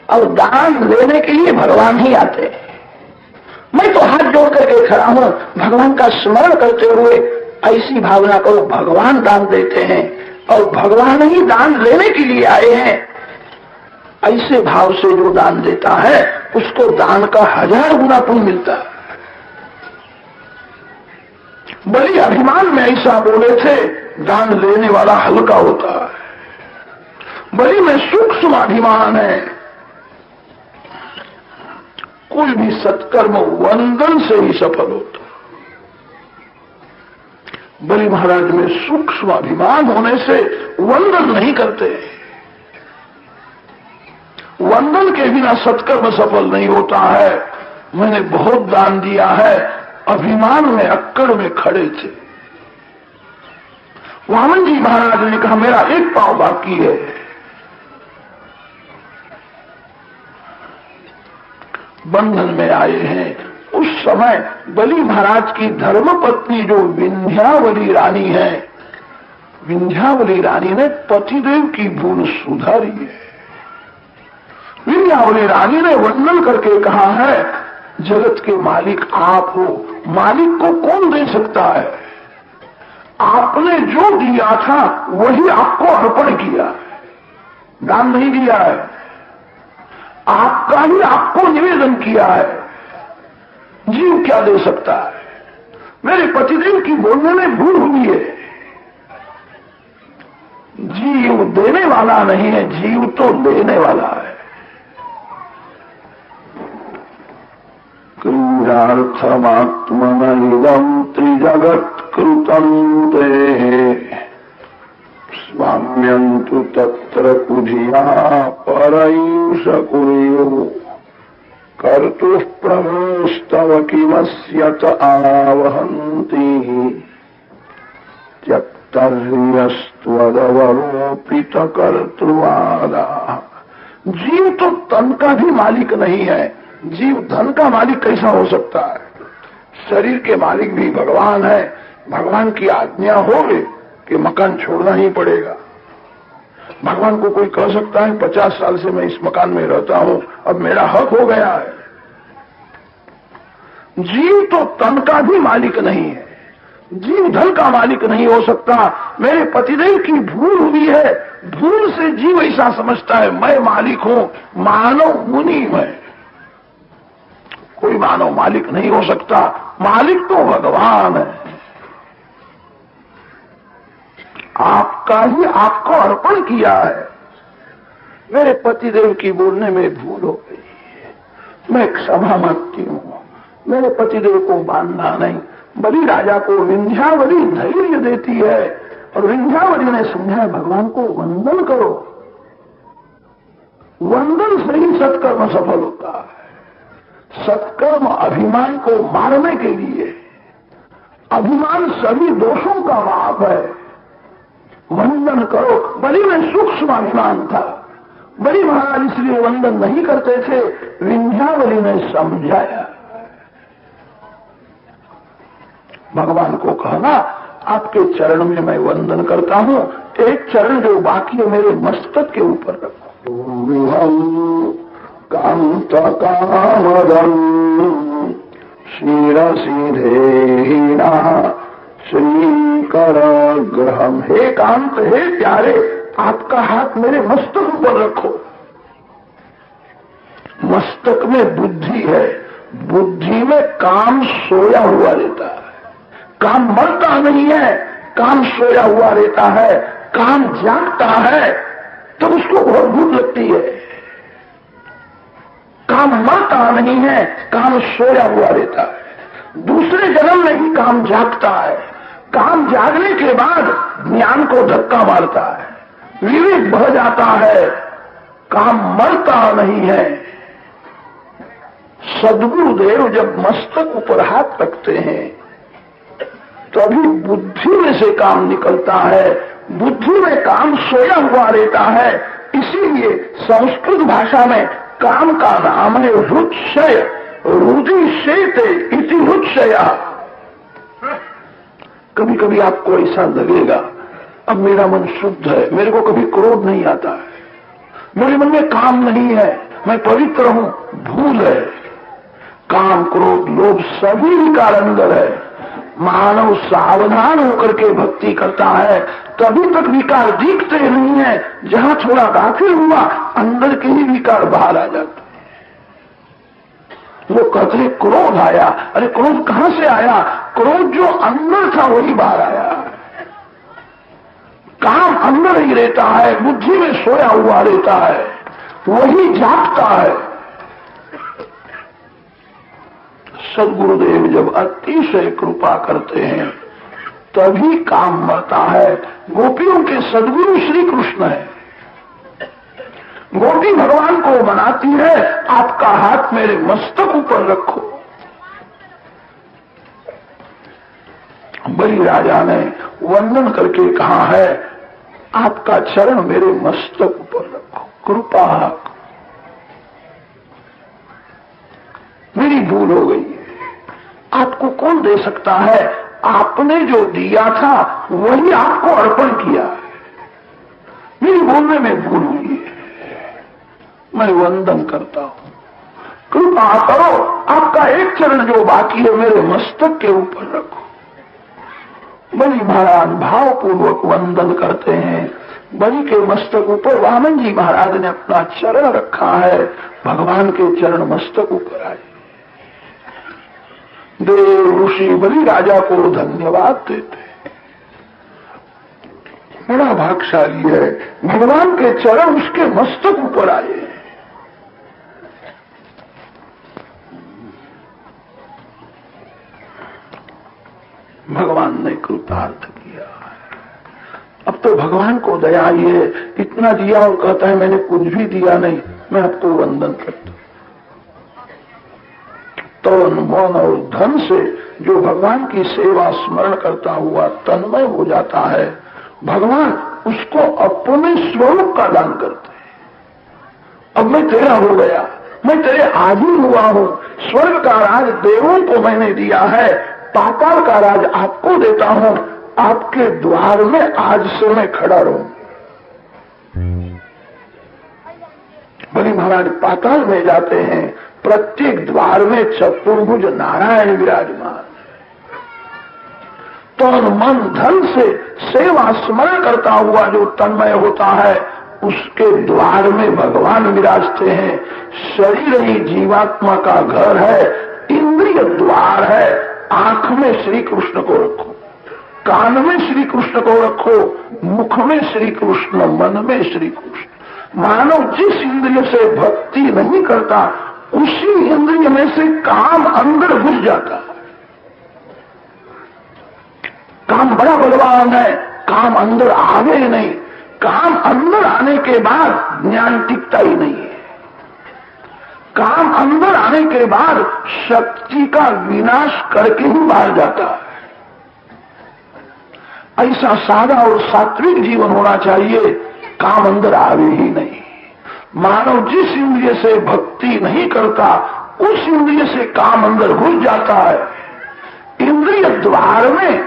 और दान लेने के लिए भगवान ही आते हैं। मैं तो हाथ जोड़ करके खड़ा हूं, भगवान का स्मरण करते हुए ऐसी भावना करो भगवान दान देते हैं और भगवान ही दान लेने के लिए आए हैं। ऐसे भाव से जो दान देता है उसको दान का 1000 गुना पुण्य मिलता है। बड़ी अभिमान में ऐसा बोले थे, दान लेने वाला हल्का होता है। बड़ी में सूक्ष्म अभिमान है। कोई भी सत्कर्म वंदन से ही सफल होता। बलि महाराज में सूक्ष्म अभिमान होने से वंदन नहीं करते। वंदन के बिना सत्कर्म सफल नहीं होता है। मैंने बहुत दान दिया है, अभिमान में अक्कड़ में खड़े थे। वामन जी महाराज ने कहा मेरा एक पांव बाकी है। बंधन में आए हैं। उस समय बलि महाराज की धर्मपत्नी जो विंध्यावली रानी है, विंध्यावली रानी ने पतिदेव की भूल सुधारी है। विंध्यावली रानी ने वंदन करके कहा है जगत के मालिक आप हो, मालिक को कौन दे सकता है? आपने जो दिया था वही आपको अर्पण किया है, दान नहीं दिया है। आपका ही आपको निवेदन किया है। जीव क्या दे सकता है? मेरे पतिदेव की बोलने में भूल हुई है। जीव देने वाला नहीं है, जीव तो लेने वाला है। क्रीडार्थमात्मनैवं त्रिजगत्कृतं ते स्वाम्यन्तु तत्र कुधिया परैष कुर्युः कर्तुः प्रभोस्तव किमस्यत आवहन्ति त्यक्तर्यस्त्वदवरोपितकर्तृवादाः। जीव तो तन का भी मालिक नहीं है, जीव धन का मालिक कैसा हो सकता है? शरीर के मालिक भी भगवान है। भगवान की आज्ञा हो कि मकान छोड़ना ही पड़ेगा। भगवान को कोई कह सकता है 50 साल से मैं इस मकान में रहता हूं, अब मेरा हक हो गया है? जीव तो तन का भी मालिक नहीं है, जीव धन का मालिक नहीं हो सकता। मेरे पतिदेव की भूल हुई है, भूल से जीव ऐसा समझता है मैं मालिक हूं, मानव मुनि मैं। कोई मानव मालिक नहीं हो सकता, मालिक तो भगवान है। आपका ही आपको अर्पण किया है। मेरे पतिदेव की बोलने में भूल हो गई, मैं क्षमा मांगती हूं। मेरे पतिदेव को बांधना नहीं। बलि राजा को विंध्यावली धैर्य देती है और विंध्यावली ने समझा भगवान को वंदन करो। वंदन से ही सत्कर्म सफल होता है। सत्कर्म अभिमान को मारने के लिए, अभिमान सभी दोषों का बाप है। वंदन करो। बलि में सूक्ष्म अभिमान था, बलि महाराज इसलिए वंदन नहीं करते थे। विंध्यावली ने समझाया। भगवान को कहना आपके चरण में मैं वंदन करता हूं, एक चरण जो बाकी है मेरे मस्तक के ऊपर रखो। कांतकामदं शिरसिधेहिना श्रीकरग्रहम्। हे कांत, हे प्यारे, आपका हाथ मेरे मस्तक पर रखो। मस्तक में बुद्धि है, बुद्धि में काम सोया हुआ रहता है। काम मरता नहीं है, काम सोया हुआ रहता है। काम जागता है तो उसको बहुत भूख लगती है। काम मरता नहीं है, काम सोया हुआ रहता है। दूसरे जन्म में भी काम जागता है। काम जागने के बाद ज्ञान को धक्का मारता है, विवेक बह जाता है। काम मरता नहीं है। सद्गुरुदेव जब मस्तक ऊपर हाथ रखते हैं तो अभी बुद्धि में से काम निकलता है। बुद्धि में काम सोया हुआ रहता है। इसीलिए संस्कृत भाषा में काम का नाम है रुक्षय। रुदिशेते इति रुक्षया। कभी कभी आपको ऐसा लगेगा अब मेरा मन शुद्ध है, मेरे को कभी क्रोध नहीं आता है, मेरे मन में काम नहीं है, मैं पवित्र हूं, भूल है। काम, क्रोध, लोभ सभी विकार अंदर है। मानव सावधान होकर के भक्ति करता है, तभी तक विकार दिखते नहीं है। जहां थोड़ा दाखिल हुआ, अंदर के ही विकार बाहर आ जाते। वो कहते क्रोध आया, अरे क्रोध कहां से आया? क्रोध जो अंदर था वही बाहर आया। काम अंदर ही रहता है, बुद्धि में सोया हुआ रहता है, वही जागता है। सदगुरुदेव जब अतिशय कृपा करते हैं तभी काम मरता है। गोपियों के सदगुरु श्री कृष्ण है। गोपी भगवान को मनाती है, आपका हाथ मेरे मस्तक ऊपर रखो। बलि राजा ने वंदन करके कहा है, आपका चरण मेरे मस्तक ऊपर रखो, कृपा मेरी भूल हो गई है। आपको कौन दे सकता है? आपने जो दिया था वही आपको अर्पण किया है। मेरी बोलने में भूल हुई है, मैं वंदन करता हूं, कृपा करो। आपका एक चरण जो बाकी है मेरे मस्तक के ऊपर रखो। बलि महाराज भावपूर्वक वंदन करते हैं। बलि के मस्तक ऊपर वामन जी महाराज ने अपना चरण रखा है। भगवान के चरण मस्तक ऊपर आए। देव ऋषि बलि राजा को धन्यवाद देते। बड़ा भाग्यशाली है, भगवान के चरण उसके मस्तक ऊपर आए। भगवान ने कृतार्थ किया। अब तो भगवान को दया आई है, इतना दिया और कहता है मैंने कुछ भी दिया नहीं, मैं आपको वंदन करता हूं। तन, मन और धन से जो भगवान की सेवा स्मरण करता हुआ तन्मय हो जाता है, भगवान उसको अपने स्वरूप का दान करते हैं। अब मैं तेरा हो गया, मैं तेरे आधीन हुआ हूं। स्वर्ग का राज देवों को मैंने दिया है, पाताल का राज आपको देता हूं। आपके द्वार में आज से मैं खड़ा रहूं। बलि महाराज पाताल में जाते हैं, प्रत्येक द्वार में चतुर्भुज नारायण विराजमान। तन, मन, धन से सेवा स्मरण करता हुआ जो तन्मय होता है, उसके द्वार में भगवान विराजते हैं। शरीर ही जीवात्मा का घर है, इंद्रिय द्वार है। आंख में श्री कृष्ण को रखो, कान में श्री कृष्ण को रखो, मुख में श्री कृष्ण, मन में श्री कृष्ण। मानव जिस इंद्रिय से भक्ति नहीं करता, उसी इंद्रिय में से काम अंदर घुस जाता है। काम बड़ा बलवान है, काम अंदर आवे नहीं। काम अंदर आने के बाद ज्ञान टिकता ही नहीं है। काम अंदर आने के बाद शक्ति का विनाश करके ही बाहर जाता है। ऐसा सादा और सात्विक जीवन होना चाहिए, काम अंदर आवे ही नहीं। मानव जिस इंद्रिय से भक्ति नहीं करता, उस इंद्रिय से काम अंदर घुस जाता है। इंद्रिय द्वार में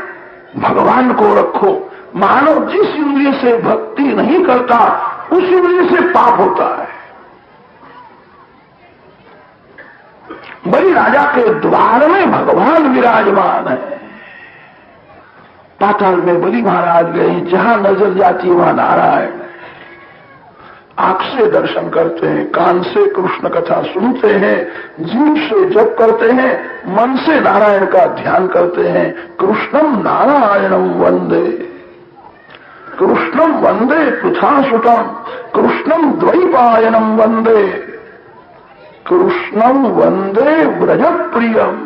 भगवान को रखो। मानव जिस इंद्रिय से भक्ति नहीं करता, उस इंद्रिय से पाप होता है। बलि राजा के द्वार में भगवान विराजमान है। पाताल में बलि महाराज गए, जहां नजर जाती वहां नारायण। आंख से दर्शन करते हैं, कान से कृष्ण कथा सुनते हैं, जीभ से जप करते हैं, मन से नारायण का ध्यान करते हैं। कृष्णम नारायणम वंदे, कृष्णम वंदे पृथासुतम, कृष्णम द्वैपायनम वंदे, कृष्णम वंदे व्रजप्रियम।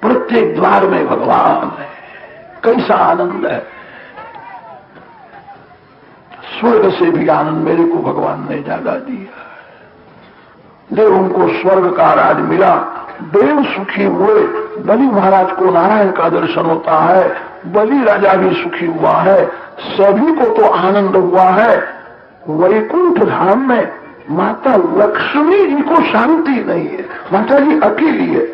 प्रत्येक द्वार में भगवान है। कैसा आनंद है! स्वर्ग से भी आनंद मेरे को भगवान ने ज्यादा दिया। देवों को स्वर्ग का राज मिला, देव सुखी हुए। बलि महाराज को नारायण का दर्शन होता है, बलि राजा भी सुखी हुआ है, सभी को तो आनंद हुआ है। वैकुंठ धाम में माता लक्ष्मी जी को शांति नहीं है, माता जी अकेली है।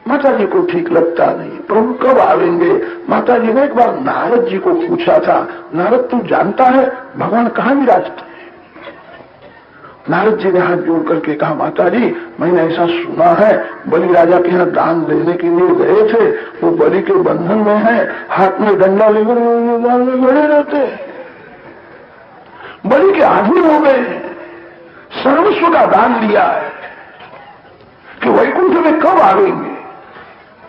माता जी को ठीक लगता नहीं, प्रभु कब आवेंगे। माता जी ने एक बार नारद जी को पूछा था, नारद तू जानता है भगवान कहाँ विराजते हैं? नारद जी ने हाथ जोड़ करके कहा, माता जी मैंने ऐसा सुना है, बलि राजा के यहाँ दान देने के लिए गए थे, वो बलि के बंधन में है, हाथ में डंडा लेकर लड़े रहते, बलि के आधीन हो गए, सर्वस्व का दान लिया है कि वैकुंठ में कब आवेंगे।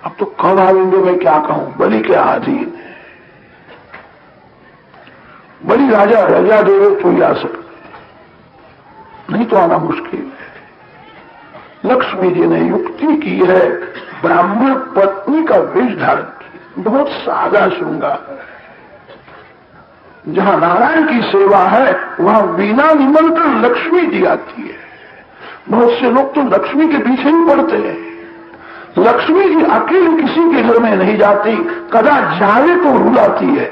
अब तो कब आवेंगे मैं क्या कहूं, बलि के अधीन है। बलि राजा रजा देवे तो ही आ सकते, नहीं तो आना मुश्किल है। लक्ष्मी जी ने युक्ति की है, ब्राह्मण पत्नी का वेश धारण की, बहुत सादा श्रृंगार है। जहां नारायण की सेवा है वहां बिना निमंत्रण लक्ष्मी जी आती है। बहुत से लोग तो लक्ष्मी के पीछे ही पड़ते हैं। लक्ष्मी जी अकेले किसी के घर में नहीं जाती, कदा जावे तो रुलाती है।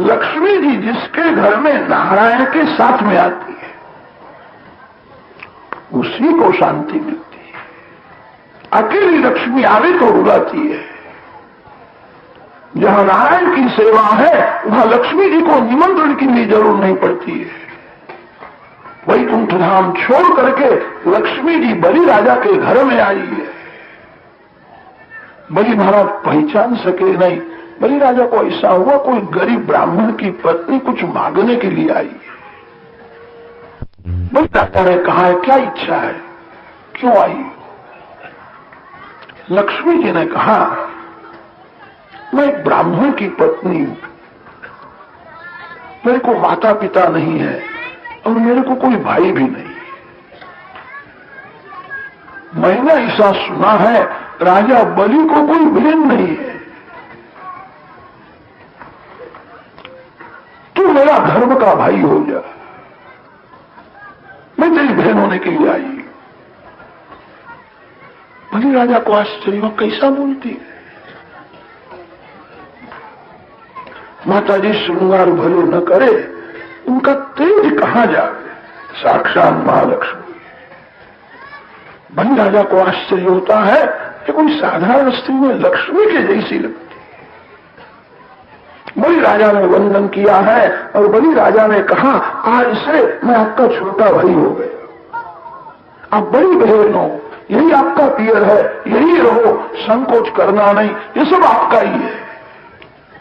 लक्ष्मी जी जिसके घर में नारायण के साथ में आती है उसी को शांति मिलती है। अकेली लक्ष्मी आवे तो रुलाती है। जहां नारायण की सेवा है वहां लक्ष्मी जी को निमंत्रण की भी जरूरत नहीं पड़ती है। वैकुंठ धाम छोड़ करके लक्ष्मी जी बलि राजा के घर में आई है। बलि महाराज पहचान सके नहीं। बलि राजा को ऐसा हुआ कोई गरीब ब्राह्मण की पत्नी कुछ मांगने के लिए आई है। बलि राजा ने कहा है क्या इच्छा है, क्यों आई? लक्ष्मी जी ने कहा मैं एक ब्राह्मण की पत्नी हूं, मेरे को माता पिता नहीं है और मेरे को कोई भाई भी नहीं। मैंने ऐसा सुना है राजा बलि को कोई बहन नहीं है, तू मेरा धर्म का भाई हो जा, मैं तेरी बहन होने के लिए आई। बलि राजा को आश्चर्य हुआ, कैसा बोलती है? माता जी श्रृंगार भले न करे, उनका तेज कहां जाए, साक्षात महालक्ष्मी। बलि राजा को आश्चर्य होता है कि कोई साधारण स्त्री में लक्ष्मी के जैसी लगती। बलि राजा ने वंदन किया है और बलि राजा ने कहा आज से मैं आपका छोटा भाई हो गया, आप बड़ी बहन हो, यही आपका पियर है, यही रहो, संकोच करना नहीं, ये सब आपका ही है,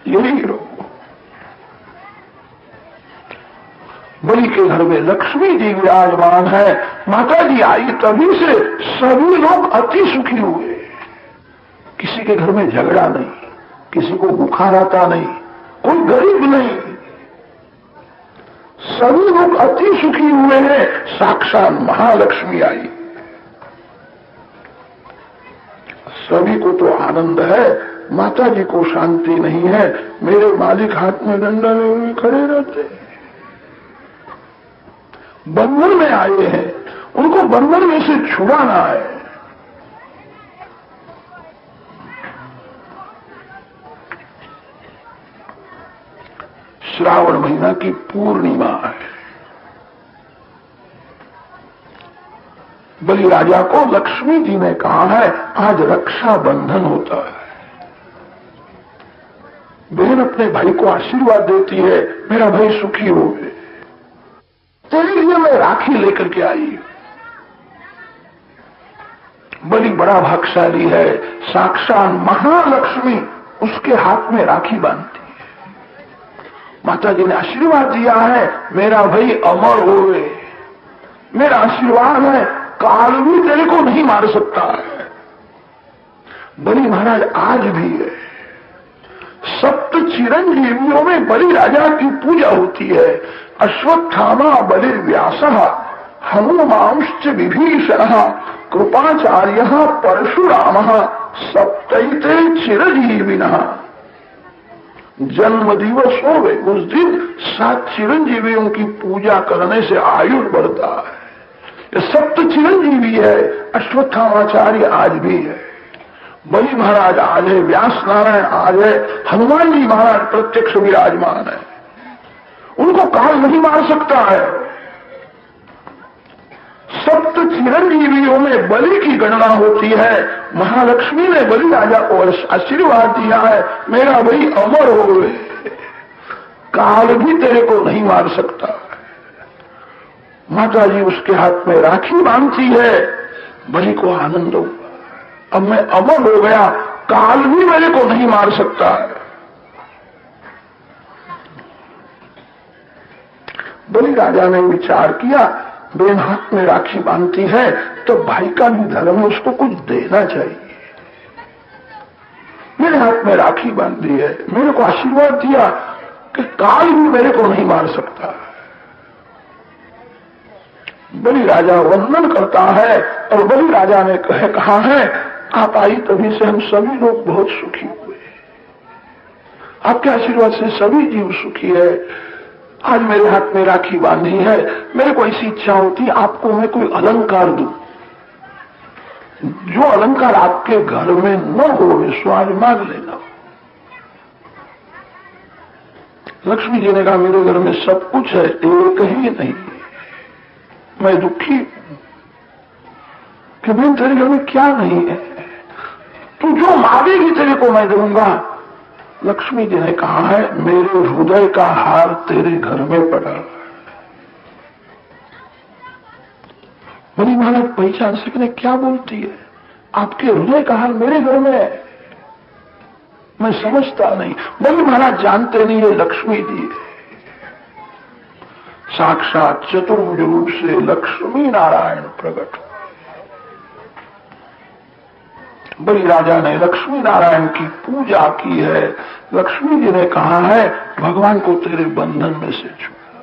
यही रहो। बलि के घर में लक्ष्मी जी विराजमान है। माता जी आई तभी से सभी लोग अति सुखी हुए। किसी के घर में झगड़ा नहीं, किसी को बुखार आता नहीं, कोई गरीब नहीं, सभी लोग अति सुखी हुए हैं। साक्षात महालक्ष्मी आई। सभी को तो आनंद है, माता जी को शांति नहीं है। मेरे मालिक हाथ में डंडा लिए खड़े रहते हैं, बंधन में आए हैं, उनको बंधन में से छुड़ाना है। श्रावण महीना की पूर्णिमा है। बलि राजा को लक्ष्मी जी ने कहा है आज रक्षा बंधन होता है। बहन अपने भाई को आशीर्वाद देती है, मेरा भाई सुखी हो गए, तेरे लिए मैं राखी लेकर के आई। बलि बड़ा भाग्यशाली है, साक्षात महालक्ष्मी उसके हाथ में राखी बांधती है। माता जी ने आशीर्वाद दिया है मेरा भाई अमर होवे, मेरा आशीर्वाद है काल भी तेरे को नहीं मार सकता है। बलि महाराज आज भी है। सप्त चिरंजीवियों में बलि राजा की पूजा होती है। अश्वत्थामा बलि व्यासः हनुमांश्च विभीषणः कृपाचार्यः परशुरामः सप्तैते चिरजीविनः। जन्म दिवस हो गए उस दिन 7 चिरंजीवियों की पूजा करने से आयु बढ़ता है। ये सप्त चिरंजीवी है। अश्वत्थामाचार्य आज भी है, बलि महाराज आज है, व्यास नारायण आज है, हनुमान जी महाराज प्रत्यक्ष विराजमान है। उनको काल नहीं मार सकता है। सप्त चिरंजीवियों में बलि की गणना होती है। महालक्ष्मी ने बलि राजा को आशीर्वाद दिया है, मेरा भाई अमर हो गए, काल भी तेरे को नहीं मार सकता। माता जी उसके हाथ में राखी बांधती है, बलि को आनंद हुआ, अब मैं अमर हो गया, काल भी मेरे को नहीं मार सकता है। बलि राजा ने विचार किया, बहन हाथ में राखी बांधती है तो भाई का भी धर्म है, उसको कुछ देना चाहिए। मेरे हाथ में राखी बांधी है, मेरे को आशीर्वाद दिया कि काल भी मेरे को नहीं मार सकता। बलि राजा वंदन करता है और बलि राजा ने कहा है, आप आई तभी से हम सभी लोग बहुत सुखी हुए, आपके आशीर्वाद से सभी जीव सुखी है। आज मेरे हाथ में राखी बांधी है, मेरे को ऐसी इच्छा होती आपको मैं कोई अलंकार दूं, जो अलंकार आपके घर में न हो सो आज मांग लेना। लक्ष्मी जी ने कहा, मेरे घर में सब कुछ है, एक ही नहीं, मैं दुखी हूं कि बहन तेरे घर में क्या नहीं है, तू जो मांगेगी तेरे को मैं दूंगा। लक्ष्मी जी ने कहा है, मेरे हृदय का हार तेरे घर में पड़ा। बलि महाराज पहचान सकने क्या बोलती है, आपके हृदय का हार मेरे घर में है, मैं समझता नहीं। बलि महाराज जानते नहीं ये लक्ष्मी जी है, साक्षात चतुर्भुज रूप से लक्ष्मी नारायण प्रकट। बलि राजा ने लक्ष्मी नारायण की पूजा की है। लक्ष्मी जी ने कहा है, भगवान को तेरे बंधन में से छुड़ा।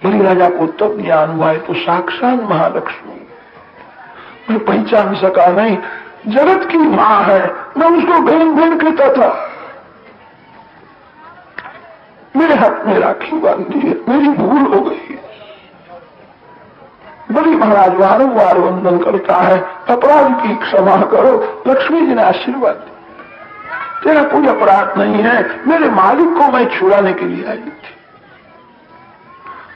बलि राजा को तब ज्ञान हुआ है तो साक्षात महालक्ष्मी, मैं पहचान सका नहीं, जगत की मां है, मैं उसको बहन बहन कहता था। मेरे हाथ में राखी बांधी है, मेरी भूल हो गई। बलि महाराज वारंवार वंदन करता है, अपराध की क्षमा करो। लक्ष्मी जी ने आशीर्वाद दिया, तेरा कोई अपराध नहीं है, मेरे मालिक को मैं छुड़ाने के लिए आई थी।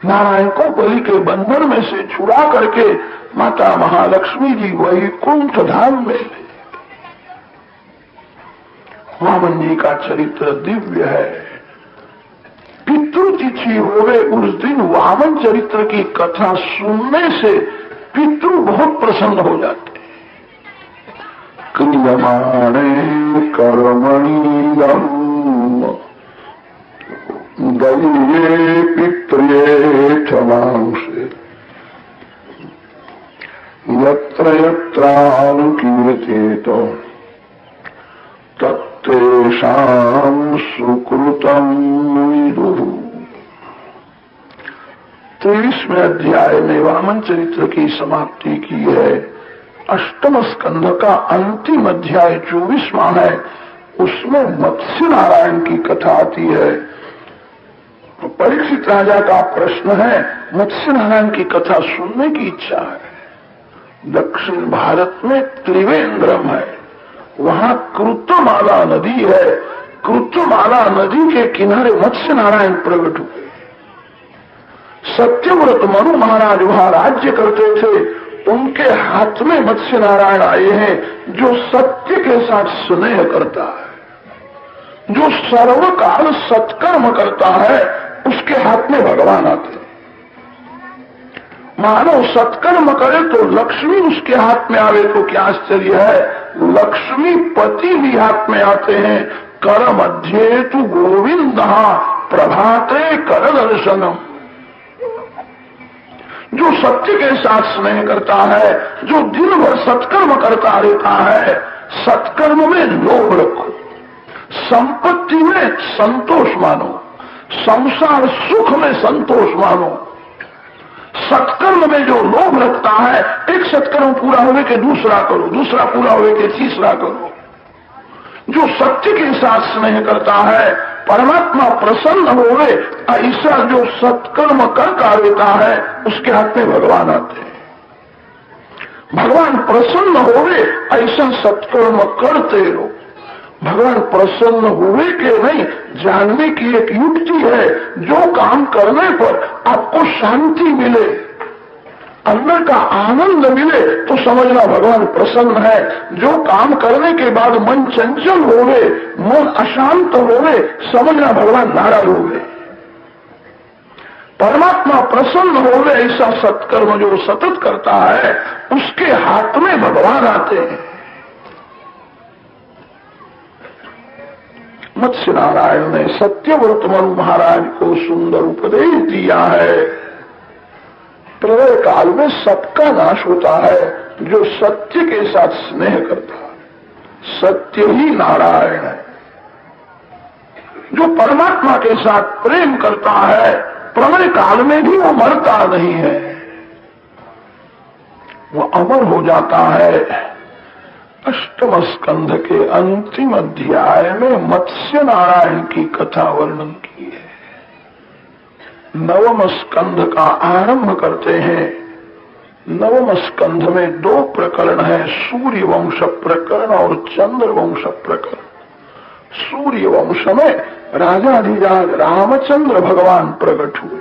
नारायण को बलि के बंधन में से छुड़ा करके माता महालक्ष्मी जी वैकुंठ धाम में ले। वामन जी का चरित्र दिव्य है। पितृतिथि होवे उस दिन वामन चरित्र की कथा सुनने से पितृ बहुत प्रसन्न हो जाते। क्रियमाणे कर्मणि दये पित्रे क्षमांसे यत्र यत्रानुकीर्तेत तत्तेषां सुकृतं विदुः। 23वें अध्याय में वामन चरित्र की समाप्ति की है। अष्टम स्कंध का अंतिम अध्याय 24वां है, उसमें मत्स्य नारायण की कथा आती है। परीक्षित राजा का प्रश्न है, मत्स्य नारायण की कथा सुनने की इच्छा है। दक्षिण भारत में त्रिवेंद्रम है, वहां कृतमाला नदी है। कृतमाला नदी के किनारे मत्स्य नारायण प्रकट हुए। सत्यव्रत मनु महाराज वहां राज्य करते थे, उनके हाथ में मत्स्य नारायण आए हैं। जो सत्य के साथ स्नेह करता है, जो सर्वकाल सत्कर्म करता है, उसके हाथ में भगवान आते हैं। मानव सत्कर्म करे तो लक्ष्मी उसके हाथ में आवे तो क्या आश्चर्य है। लक्ष्मी पति भी हाथ में आते हैं। कर मध्य तु गोविंद प्रभाते कर दर्शनम। जो सत्य के साथ स्नेह करता है, जो दिन भर सत्कर्म करता रहता है, सत्कर्म में लोभ रखो, संपत्ति में संतोष मानो, संसार सुख में संतोष मानो। सत्कर्म में जो लोभ रखता है, एक सत्कर्म पूरा होवे के दूसरा करो, दूसरा पूरा होवे के तीसरा करो। जो सत्य के साथ स्नेह करता है, परमात्मा प्रसन्न होवे, ऐसा जो सत्कर्म करता रहता है, उसके हाथ में भगवान आते हैं। भगवान प्रसन्न होवे, ऐसा सत्कर्म करते रहो। भगवान प्रसन्न हुए कि नहीं जानने की एक युक्ति है। जो काम करने पर आपको शांति मिले, अंदर का आनंद मिले तो समझना भगवान प्रसन्न है। जो काम करने के बाद मन चंचल होवे, मन अशांत होवे, समझना भगवान नाराज होवे। परमात्मा प्रसन्न होवे ऐसा सत्कर्म जो सतत करता है उसके हाथ में भगवान आते हैं। मत्स्य नारायण ने सत्यव्रत मनु महाराज को सुंदर उपदेश दिया है। प्रलय काल में सबका नाश होता है जो सत्य के साथ स्नेह करता है। सत्य ही नारायण है। जो परमात्मा के साथ प्रेम करता है प्रलय काल में भी वो मरता नहीं है, वो अमर हो जाता है। अष्टम स्कंध के अंतिम अध्याय में मत्स्य नारायण की कथा वर्णन की है। नवम स्कंध का आरंभ करते हैं। नवम स्कंध में 2 प्रकरण है, सूर्य वंश प्रकरण और चंद्र वंश प्रकरण। सूर्य वंश में राजाधिराज रामचंद्र भगवान प्रकट हुए।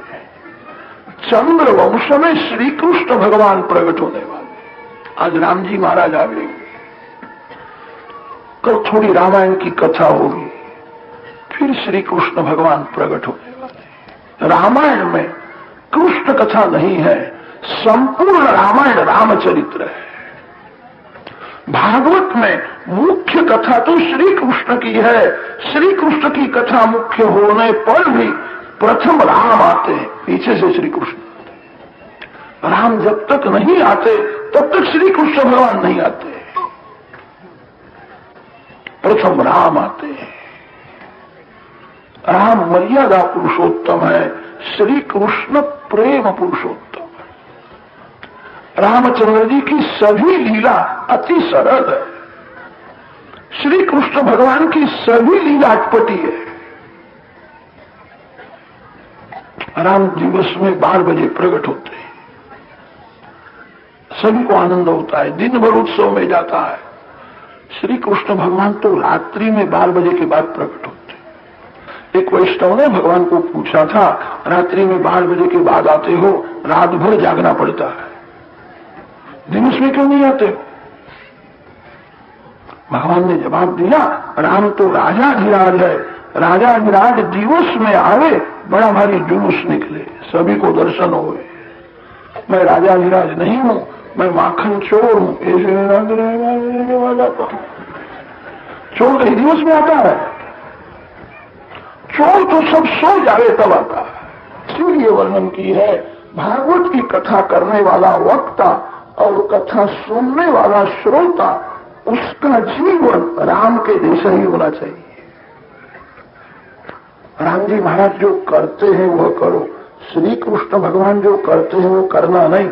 चंद्र वंश में श्री कृष्ण भगवान प्रकट होने वाले। आज राम जी महाराज आएंगे, कल थोड़ी रामायण की कथा होगी, फिर श्री कृष्ण भगवान प्रकट होने वाले। रामायण में कृष्ण कथा नहीं है, संपूर्ण रामायण रामचरित्र है। भागवत में मुख्य कथा तो श्री कृष्ण की है। श्री कृष्ण की कथा मुख्य होने पर भी प्रथम राम आते हैं, पीछे से श्री कृष्ण आते। राम जब तक नहीं आते तब तक श्री कृष्ण भगवान नहीं आते, प्रथम राम आते हैं। राम मर्यादा पुरुषोत्तम है, श्री कृष्ण प्रेम पुरुषोत्तम है। रामचंद्र जी की सभी लीला अति सरल है। श्री कृष्ण भगवान की सभी लीला अटपटी है। राम दिवस में 12 बजे प्रकट होते हैं, सभी को आनंद होता है, दिन भर उत्सव में जाता है। श्री कृष्ण भगवान तो रात्रि में 12 बजे के बाद प्रकट होते। एक वैष्णव ने भगवान को पूछा था, रात्रि में 12 बजे के बाद आते हो, रात भर जागना पड़ता है, दिन में क्यों नहीं आते हो? भगवान ने जवाब दिया, राम तो राजाधिराज है, राजाधिराज दिवस में आवे, बड़ा भारी जुलूस निकले, सभी को दर्शन होवे। मैं राजाधिराज नहीं हूं, मैं माखन चोर हूं, ऐसे चोर कहीं दिवस में आता है? चोर तो सब सो जावे तब आता है। इसीलिए वर्णन की है, भागवत की कथा करने वाला वक्ता और कथा सुनने वाला श्रोता, उसका जीवन राम के जैसा ही होना चाहिए। राम जी महाराज जो करते हैं वह करो, श्री कृष्ण भगवान जो करते हैं वो करना नहीं।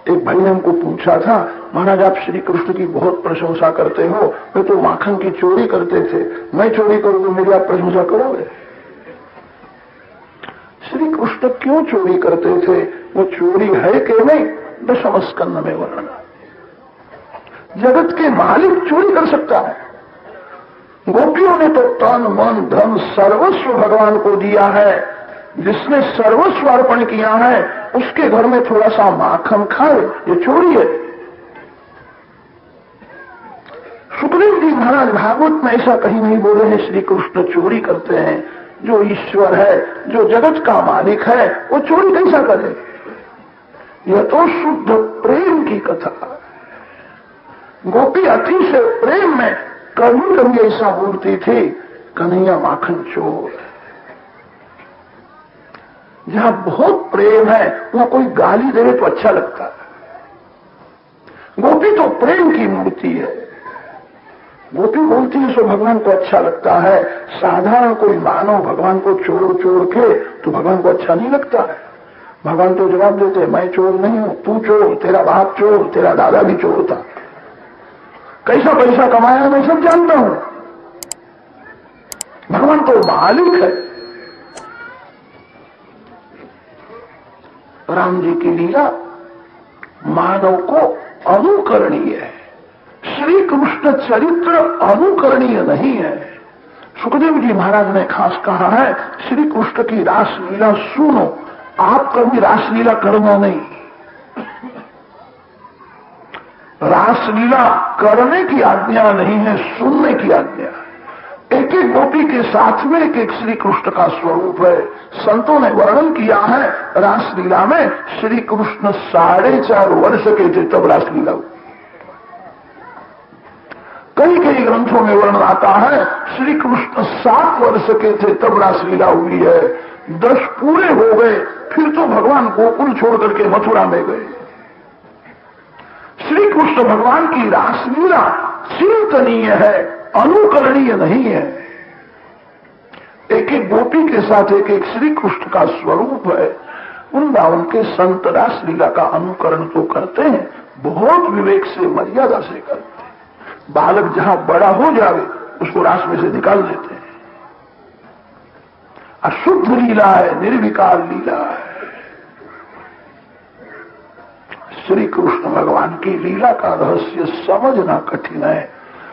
एक भाई ने हमको पूछा था, महाराज आप श्री कृष्ण की बहुत प्रशंसा करते हो, वे तो माखन की चोरी करते थे, मैं चोरी करूं तो मेरी आप प्रशंसा करोगे? श्री कृष्ण क्यों चोरी करते थे, वो चोरी है कि नहीं, दशम स्कंध में वर्णन। जगत के मालिक चोरी कर सकता है। गोपियों ने तो तन मन धन सर्वस्व भगवान को दिया है। जिसने सर्वस्व अर्पण किया है उसके घर में थोड़ा सा माखन खाए, ये चोरी है। सुखदेव जी महाराज भागवत में ऐसा कहीं नहीं बोले हैं श्री कृष्ण चोरी करते हैं। जो ईश्वर है, जो जगत का मालिक है, वो चोरी कैसा करे? यह तो शुद्ध प्रेम की कथा। गोपी अति से प्रेम में कभी कभी ऐसा बोलती थी, कन्हैया माखन चोर। जहां बहुत प्रेम है वहां कोई गाली दे तो अच्छा लगता है। गोपी तो प्रेम की मूर्ति है। गोपी बोलती है सो भगवान को अच्छा लगता है। साधारण कोई मानव भगवान को चोर चोर के तो भगवान को अच्छा नहीं लगता है। भगवान तो जवाब देते, मैं चोर नहीं हूं, तू चोर, तेरा बाप चोर, तेरा दादा भी चोर था, कैसा पैसा कमाया मैं सब जानता हूं। भगवान तो मालिक है। राम जी की लीला मानव को अनुकरणीय है। श्री कृष्ण चरित्र अनुकरणीय नहीं है। सुखदेव जी महाराज ने खास कहा है, श्री कृष्ण की रास लीला सुनो, आप कभी रासलीला करना नहीं। रासलीला करने की आज्ञा नहीं है, सुनने की आज्ञा है। एक एक गोपी के साथ में एक एक श्री कृष्ण का स्वरूप है। संतों ने वर्णन किया है, रासलीला में श्री कृष्ण 4.5 वर्ष के थे तब रासलीला हुई। कई कई ग्रंथों में वर्णन आता है श्री कृष्ण 7 वर्ष के थे तब रासलीला हुई है। 10 पूरे हो गए, फिर तो भगवान गोकुल छोड़ करके मथुरा में गए। श्री कृष्ण भगवान की रासलीला चिंतनीय है, अनुकरणीय नहीं है। एक एक गोपी के साथ एक एक श्री कृष्ण का स्वरूप है। वृंदावन के संत रासलीला का अनुकरण तो करते हैं, बहुत विवेक से, मर्यादा से करते हैं। बालक जहां बड़ा हो जाए उसको रास में से निकाल देते हैं। अशुद्ध लीला है, निर्विकार लीला है। श्री कृष्ण भगवान की लीला का रहस्य समझना कठिन है।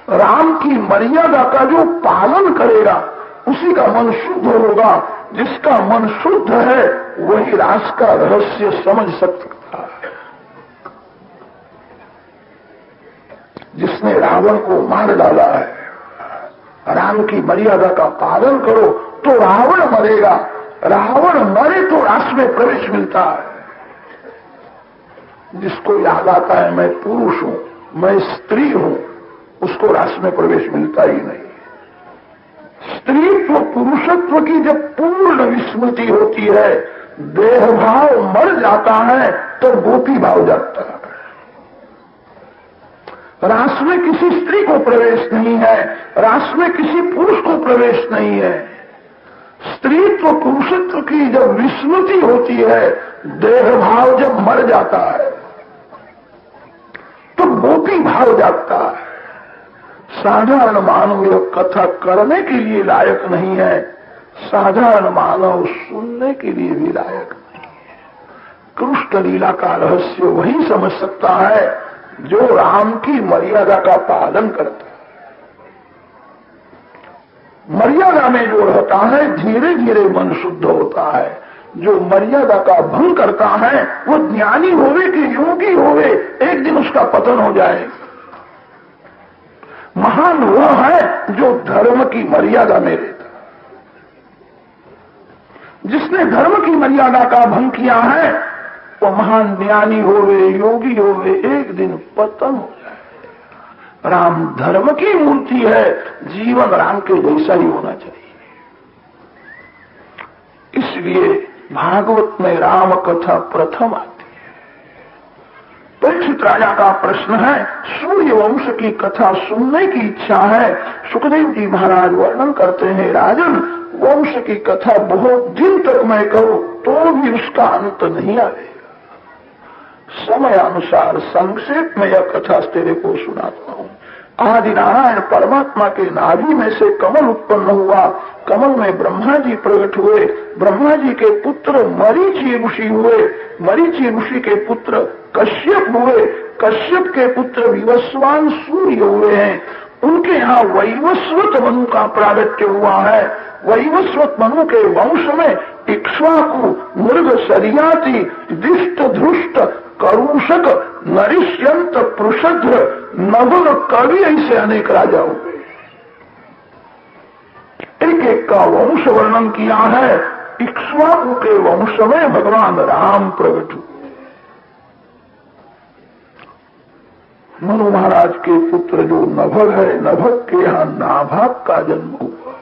राम की मर्यादा का जो पालन करेगा उसी का मन शुद्ध होगा। जिसका मन शुद्ध है वही रास का रहस्य समझ सकता है। जिसने रावण को मार डाला है, राम की मर्यादा का पालन करो तो रावण मरेगा, रावण मरे तो रास में प्रवेश मिलता है। जिसको याद आता है मैं पुरुष हूं, मैं स्त्री हूं, उसको रास में प्रवेश मिलता ही नहीं। स्त्रीत्व पुरुषत्व की जब पूर्ण विस्मृति होती है, देह भाव मर जाता है तो गोपी भाव जाता है। रास में किसी स्त्री को प्रवेश नहीं है, रास में किसी पुरुष को प्रवेश नहीं है। स्त्रीत्व पुरुषत्व की जब विस्मृति होती है, देह भाव जब मर जाता है तो गोपी भाव जागता है। साधारण मानव यह कथा करने के लिए लायक नहीं है, साधारण मानव सुनने के लिए भी लायक नहीं है। कृष्ण लीला का रहस्य वही समझ सकता है जो राम की मर्यादा का पालन करता है। मर्यादा में जो रहता है धीरे धीरे मन शुद्ध होता है। जो मर्यादा का भंग करता है वो ज्ञानी होवे कि योगी होवे, एक दिन उसका पतन हो जाएगा। महान वो है जो धर्म की मर्यादा में रहता। जिसने धर्म की मर्यादा का भंग किया है वो महान ज्ञानी होवे, योगी होवे, एक दिन पतन हो जाएगा। राम धर्म की मूर्ति है, जीवन राम के जैसा ही होना चाहिए। इसलिए भागवत में राम कथा प्रथम आती है। परीक्षित राजा का प्रश्न है, सूर्य वंश की कथा सुनने की इच्छा है। सुखदेव जी महाराज वर्णन करते हैं, राजन वंश की कथा बहुत दिन तक मैं करूं तो भी उसका अंत नहीं आएगा। समय अनुसार संक्षेप में यह कथा तेरे को सुनाता हूं। आदि नारायण परमात्मा के नाभि में से कमल उत्पन्न हुआ, कमल में ब्रह्मा जी प्रकट हुए, ब्रह्मा जी के पुत्र मरीचि ऋषि हुए, मरीचि ऋषि के पुत्र कश्यप हुए, कश्यप के पुत्र विवस्वान सूर्य हुए हैं। उनके यहाँ वैवस्वत मनु का प्रागट्य हुआ है। वैवस्वत मनु के वंश में इक्ष्वाकु, मृग सरियाति, दिष्ट धृष्ट, करूषक, नरिष्यंत, पृषध्र, नभग, कवि ऐसे अनेक राजा हुए। एक एक का वंश वर्णन किया है। इक्ष्वाकु के वंश में भगवान राम प्रकट हुए। मनु महाराज के पुत्र जो नभग है, नभग के यहाँ नाभाग का जन्म हुआ।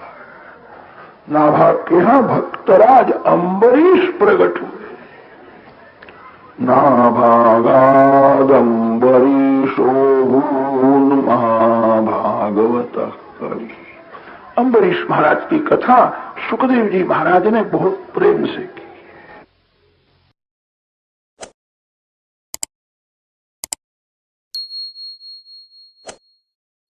नाभाग के यहाँ भक्तराज अम्बरीश प्रकट हुए। नाभागादम्बरीशो भून् महाभागवतः कवि। अम्बरीश महाराज की कथा सुखदेव जी महाराज ने बहुत प्रेम से की।